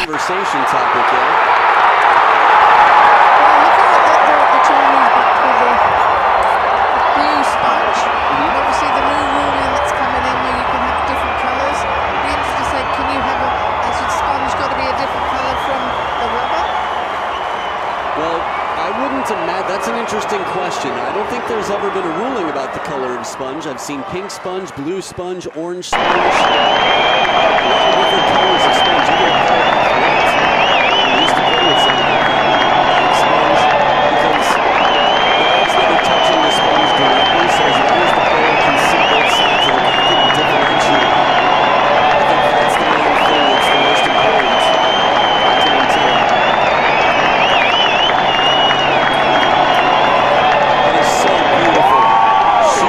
conversation topic, yeah. Well, looking at the Chinese back with the blue sponge, and obviously the new ruling that's coming in where you can have different colours. Be interested to say, can you have has your sponge got to be a different colour from the rubber? Well, I wouldn't imagine. That's an interesting question. I don't think there's ever been a ruling about the color of sponge. I've seen pink sponge, blue sponge, orange sponge. A lot of different colors of sponge. You can call it white. We used to play with some black sponge because the ball's never touching the sponge directly, so as long as the player can see both sides of the racket and differentiate, I think that's the main thing that's the most important.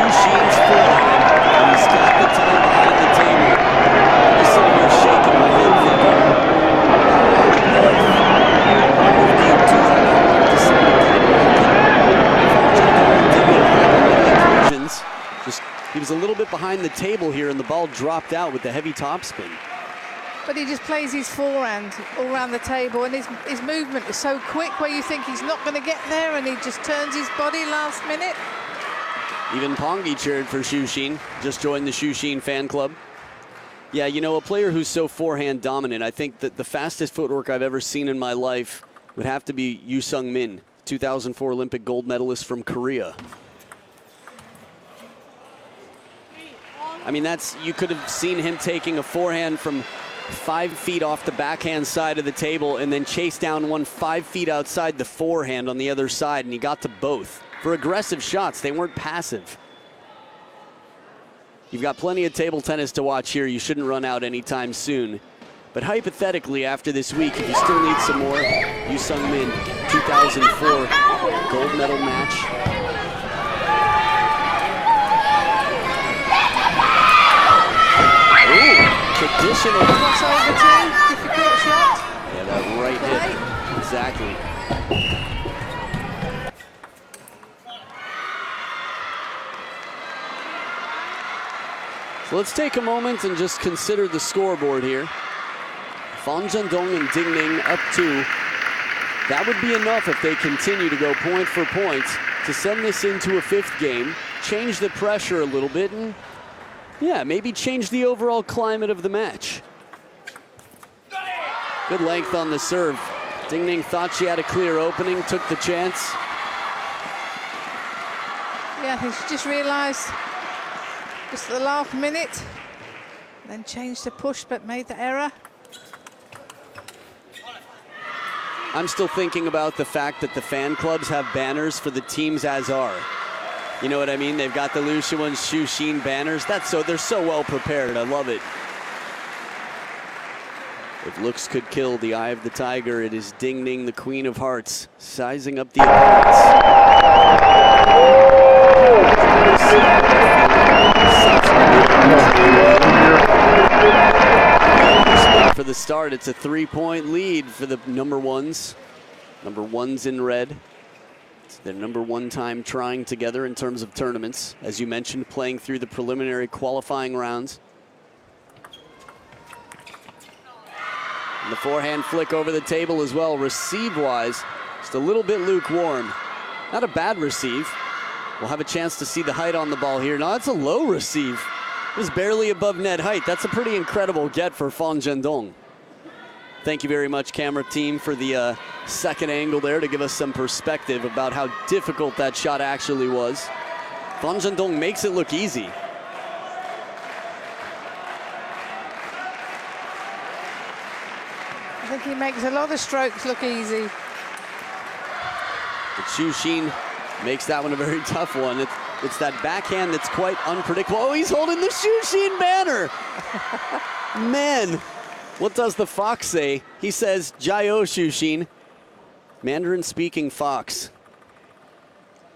Xu.X's forehand, and he's got the time behind the table. I'm just sitting here shaking my head thinking, how on earth do you do that? How on earth does somebody get it like it? Fang Zhendong didn't have any inclusions. Just, he was a little bit behind the table here, and the ball dropped out with the heavy topspin. But he just plays his forehand all around the table, and his movement is so quick where you think he's not going to get there, and he just turns his body last minute. Even Pongi cheered for Xu.X, just joined the Xu.X fan club. Yeah, you know, a player who's so forehand dominant, I think that the fastest footwork I've ever seen in my life would have to be Yoo Sung-min, 2004 Olympic gold medalist from Korea. I mean, you could have seen him taking a forehand from 5 feet off the backhand side of the table and then chase down one 5 feet outside the forehand on the other side, and he got to both. For aggressive shots, they weren't passive. You've got plenty of table tennis to watch here. You shouldn't run out anytime soon. But hypothetically, after this week, if you still need some more, Yoo Sung-min, 2004 gold medal match. Ooh, traditional. Crossover too, difficult shot. Yeah, that right hit, exactly. So let's take a moment and just consider the scoreboard here. Fang Zhendong and Ning up 2. That would be enough if they continue to go point for point to send this into a 5th game, change the pressure a little bit, and yeah, maybe change the overall climate of the match. Good length on the serve. Ning thought she had a clear opening, took the chance. Yeah, I think she just realised just at the last minute, then changed the push but made the error. I'm still thinking about the fact that the fan clubs have banners for the teams as are. You know what I mean? They've got the LIU.S and Xu.X banners. They're so well prepared. I love it. If looks could kill the eye of the tiger, it is Ning, the Queen of Hearts, sizing up the opponents. For the start, it's a 3-point lead for the number ones. Number ones in red. It's their number 1 time trying together in terms of tournaments. As you mentioned, playing through the preliminary qualifying rounds. And the forehand flick over the table as well, receive-wise, just a little bit lukewarm. Not a bad receive. We'll have a chance to see the height on the ball here. No, that's a low receive. It was barely above net height. That's a pretty incredible get for Fang Zhendong. Thank you very much, camera team, for the second angle there to give us some perspective about how difficult that shot actually was. Fang Zhendong makes it look easy. I think he makes a lot of strokes look easy. But Xu.X makes that one a very tough one. It's that backhand that's quite unpredictable. Oh, he's holding the Xu.X banner. Man, what does the fox say? He says, Jiao Xu.X. Mandarin-speaking fox.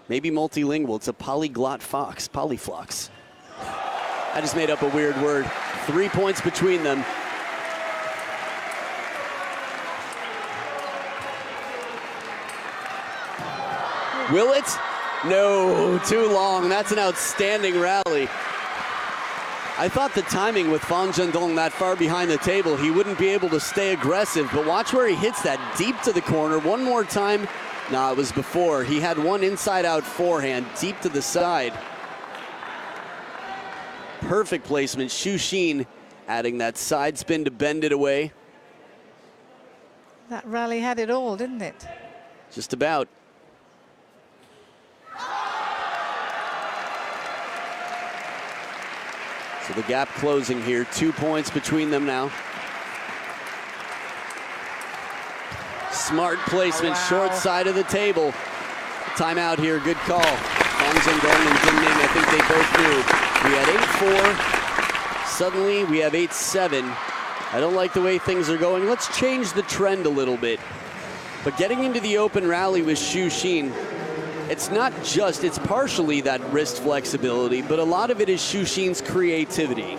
Maybe multilingual. It's a polyglot fox, polyflox. I just made up a weird word. 3 points between them. Will it? No, too long. That's an outstanding rally. I thought the timing with Fan Zhendong that far behind the table, he wouldn't be able to stay aggressive, but watch where he hits that deep to the corner. One more time. Nah, it was before. He had one inside-out forehand, deep to the side. Perfect placement. XU.X adding that side spin to bend it away. That rally had it all, didn't it? Just about. So the gap closing here, 2 points between them now. Smart placement, short side of the table. Timeout here, good call. Fan Zhendong and Ning, I think they both knew. We had 8-4, suddenly we have 8-7. I don't like the way things are going. Let's change the trend a little bit. But getting into the open rally with XU.X, it's not just, it's partially that wrist flexibility, but a lot of it is XU.X creativity.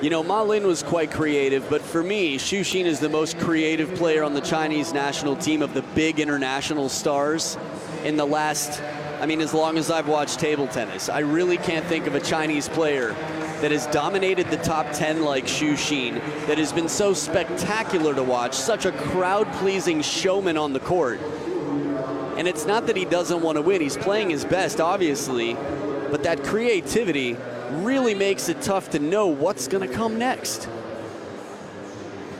You know, Ma Lin was quite creative, but for me, XU.X is the most creative player on the Chinese national team of the big international stars in the last, I mean, as long as I've watched table tennis. I really can't think of a Chinese player that has dominated the top 10 like XU.X, that has been so spectacular to watch, such a crowd-pleasing showman on the court. And it's not that he doesn't want to win, he's playing his best, obviously, but that creativity really makes it tough to know what's going to come next.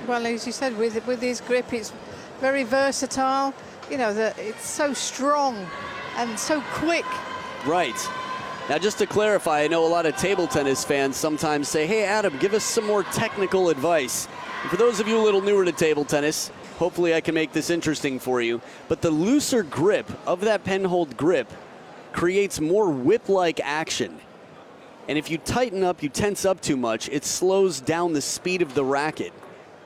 Well, as you said, with his grip, it's very versatile. You know, it's so strong and so quick. Right. Now, just to clarify, I know a lot of table tennis fans sometimes say, hey, Adam, give us some more technical advice. And for those of you a little newer to table tennis, hopefully I can make this interesting for you. But the looser grip of that penhold grip creates more whip-like action. And if you tighten up, you tense up too much, it slows down the speed of the racket.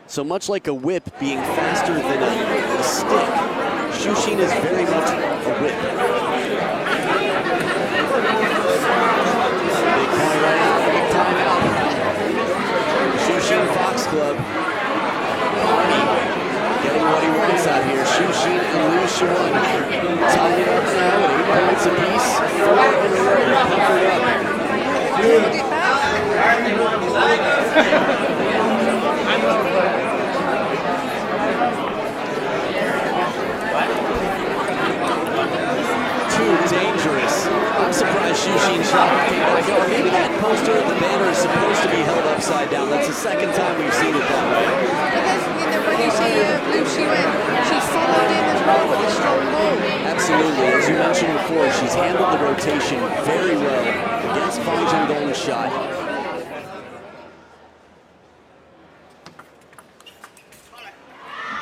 So much like a whip being faster than a stick, XU.X is very much a whip. Big point right out, big timeout. XU.X Fox Club. Getting what he wants out here. XU.X and LIU.S tying it up now at 8 points apiece. 4 in a row. Covered up. Too dangerous. I'm surprised XU.X shot came back over. Maybe that poster of the banner is supposed to be held upside down. That's the second time we've seen it that way. But then, you know, when you see LIU.S, she followed in as well with a strong ball. Absolutely. As you mentioned before, she's handled the rotation very well against Fan Zhendong's shot.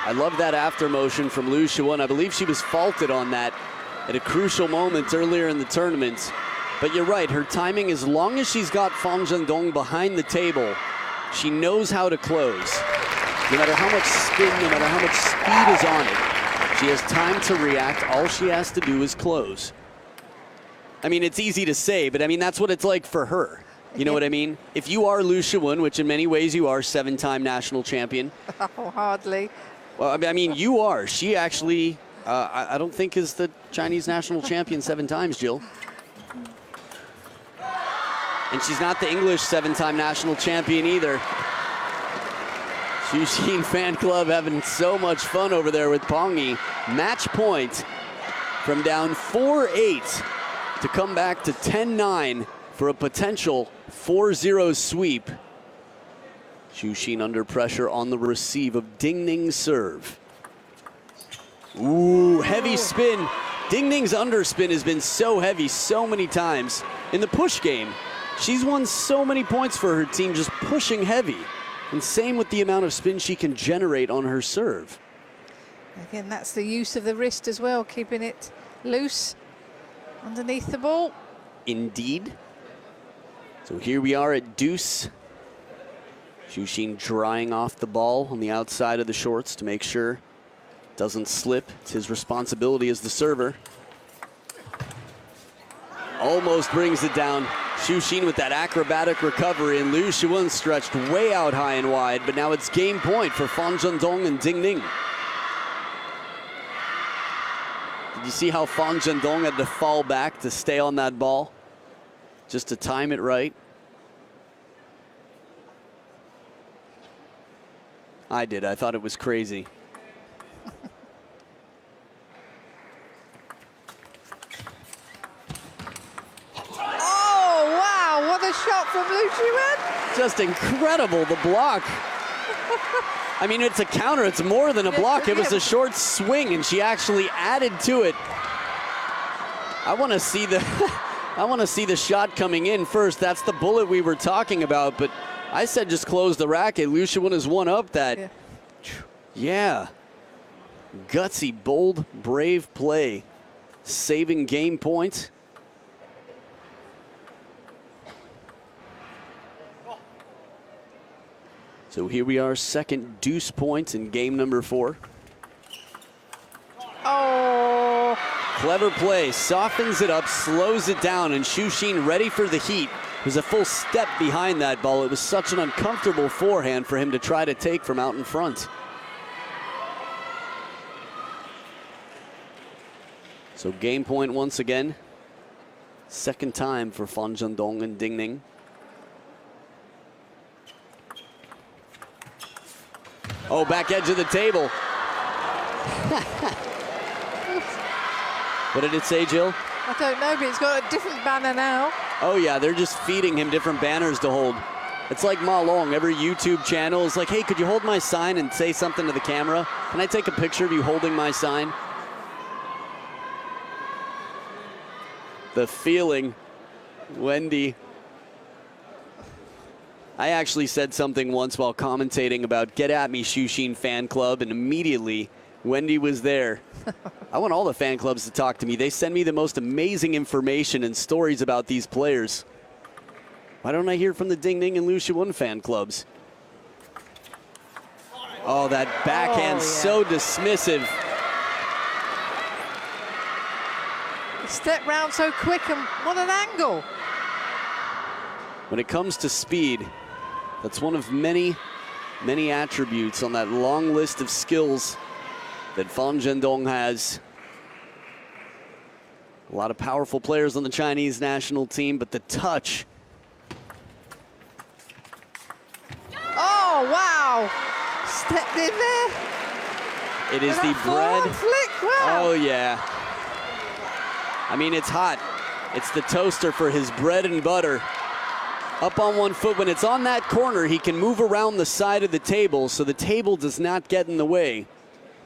I love that after motion from LIU.S. I believe she was faulted on that at a crucial moment earlier in the tournament. But you're right, her timing, as long as she's got Fan Zhendong behind the table, she knows how to close. No matter how much spin, no matter how much speed is on it, she has time to react. All she has to do is close. I mean, it's easy to say, but I mean, that's what it's like for her. You know what I mean? If you are LIU.S, which in many ways you are, 7-time national champion. Oh, hardly. Well, I mean, you are. She actually, I don't think is the Chinese national champion 7 times, Jill. And she's not the English 7-time national champion either. XU.X fan club having so much fun over there with Pongi. Match point from down 4-8 to come back to 10-9 for a potential 4-0 sweep. XU.X under pressure on the receive of Ding Ning's serve. Ooh, heavy spin. Ding Ning's underspin has been so heavy so many times. In the push game, she's won so many points for her team just pushing heavy. And same with the amount of spin she can generate on her serve. Again, that's the use of the wrist as well, keeping it loose underneath the ball. Indeed. So here we are at deuce. XU.X drying off the ball on the outside of the shorts to make sure it doesn't slip. It's his responsibility as the server. Almost brings it down. XU.X with that acrobatic recovery, and LIU.S stretched way out high and wide, but now it's game point for Fan Zhendong and Ding Ning. Did you see how Fan Zhendong had to fall back to stay on that ball? Just to time it right. I did. I thought it was crazy. Oh, wow, what a shot from LIU.S. Just incredible, the block. I mean, it's a counter. It's more than a block. It was a short swing, and she actually added to it. I want to see the I want to see the shot coming in first. That's the bullet we were talking about, but I said just close the racket. LIU.S has one up that. Yeah. Gutsy, bold, brave play. Saving game point. So here we are, second deuce point in game number 4. Oh. Clever play, softens it up, slows it down, and Xu ready for the heat. It was a full step behind that ball. It was such an uncomfortable forehand for him to try to take from out in front. So game point once again. Second time for Fan Zhendong and Ning. Oh, back edge of the table. What did it say, Jill? I don't know, but he's got a different banner now. Oh yeah, they're just feeding him different banners to hold. It's like Ma Long, every YouTube channel is like, hey, could you hold my sign and say something to the camera? Can I take a picture of you holding my sign? The feeling, Wendy. I actually said something once while commentating about Get At Me Xu fan club, and immediately Wendy was there. I want all the fan clubs to talk to me. They send me the most amazing information and stories about these players. Why don't I hear from the Ning and LIU.S fan clubs? Oh, that backhand, so dismissive. Step round so quick, and what an angle. When it comes to speed, that's one of many, many attributes on that long list of skills that Fan Zhendong has. A lot of powerful players on the Chinese national team, but the touch. Oh, wow. Stepped in there. It is the forehand bread. flick, wow. Oh, yeah. I mean, it's hot. It's the toaster for his bread and butter. Up on one foot, when it's on that corner, he can move around the side of the table so the table does not get in the way.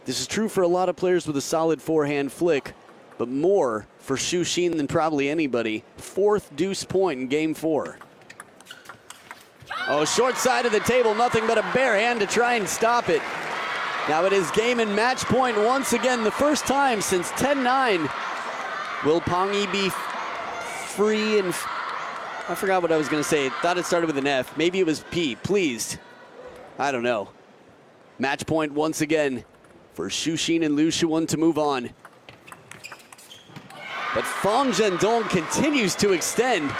This is true for a lot of players with a solid forehand flick, but more for Xu than probably anybody. Fourth deuce point in game 4. Oh, short side of the table, nothing but a bare hand to try and stop it. Now it is game and match point once again, the first time since 10-9. Will Pongyi be free and... I forgot what I was going to say. Thought it started with an F. Maybe it was P. Pleased. I don't know. Match point once again for Xu and LIU.S to move on. But Fan Zhendong continues to extend.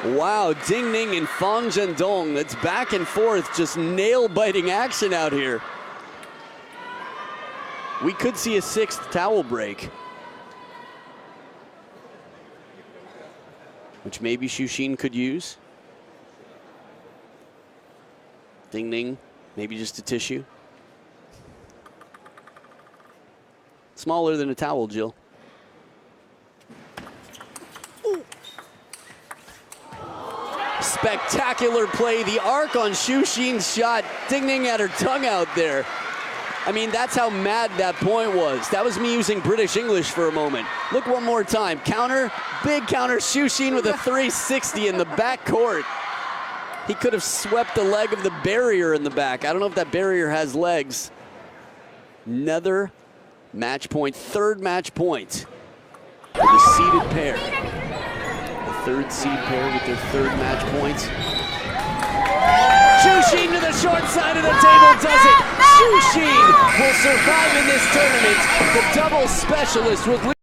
Wow, Ning and Fan Zhendong. That's back and forth, just nail-biting action out here. We could see a 6th towel break, which maybe Xu could use. Ning, maybe just a tissue. Smaller than a towel, Jill. Ooh. Spectacular play, the arc on Xu shot. Ning had her tongue out there. I mean, that's how mad that point was. That was me using British English for a moment. Look one more time. Counter, big counter, Xu with a 360 in the back court. He could have swept the leg of the barrier in the back. I don't know if that barrier has legs. Another match point, third match point for the seeded pair. The third seed pair with their third match point. Xu to the short side of the table does it. Xu will survive in this tournament. The double specialist with